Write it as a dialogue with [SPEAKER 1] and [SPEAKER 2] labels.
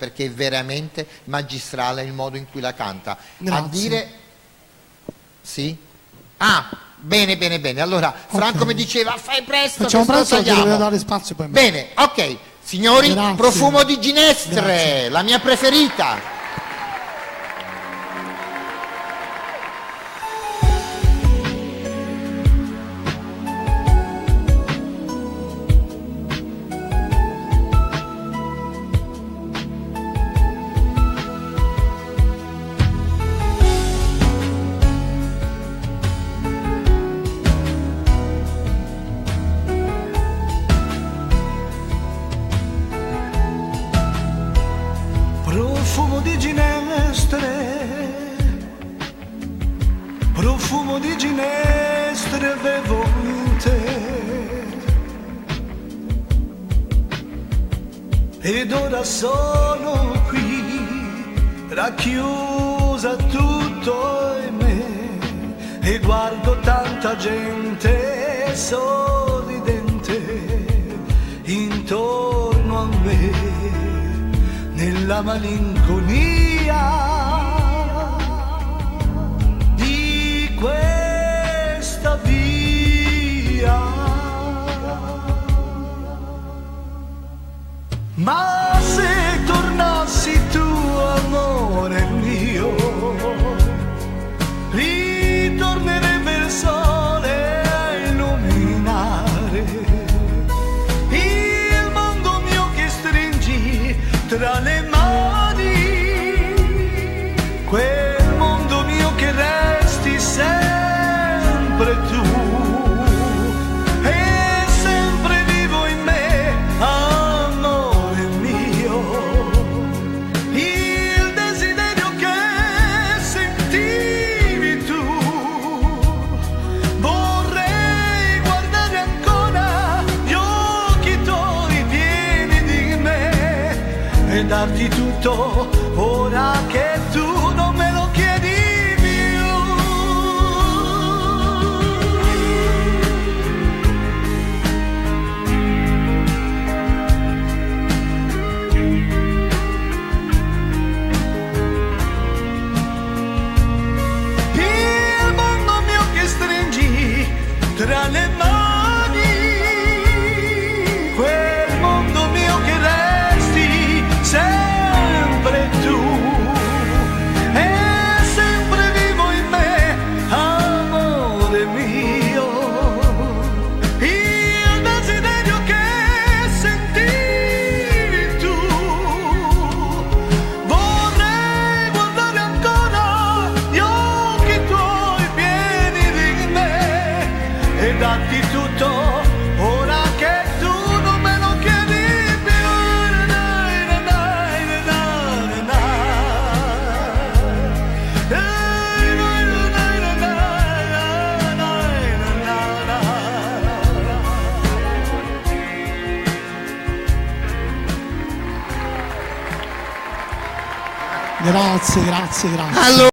[SPEAKER 1] perché è veramente magistrale il modo in cui la canta.
[SPEAKER 2] Grazie.
[SPEAKER 1] A dire... Sì? Ah, bene, bene, bene. Allora, Franco mi diceva, fai presto,
[SPEAKER 2] facciamo
[SPEAKER 1] che
[SPEAKER 2] presto,
[SPEAKER 1] tagliamo.
[SPEAKER 2] devo dare spazio poi.
[SPEAKER 1] Bene, ok. Signori,
[SPEAKER 2] Grazie.
[SPEAKER 1] Profumo di Ginestre,
[SPEAKER 2] Grazie.
[SPEAKER 1] la mia preferita.
[SPEAKER 3] Profumo di ginestre, profumo di ginestre bevo in te. Ed ora sono qui, racchiusa tutto in me, e guardo tanta gente sorridente intorno a me. Nella malinconia di questa via, ma se tornassi tu, amore mio, ritornerebbe il sole a illuminare il mondo mio che stringi tra le mani, quel mondo mio che resti sempre tu, e sempre vivo in me, amore mio, il desiderio che sentivi tu. Vorrei guardare ancora gli occhi tuoi pieni di me e darti tutto ora che tu non me lo chiedi più. Il mondo mio che stringi tra le mani, quel mondo mio che resti sempre tu, e sempre vivo in me, amore mio, il desiderio che sentivi tu. Vorrei guardare ancora gli occhi tuoi pieni di me e darti tutto ora che tu non me lo chiedi più.
[SPEAKER 2] Grazie, grazie, grazie.
[SPEAKER 1] Allora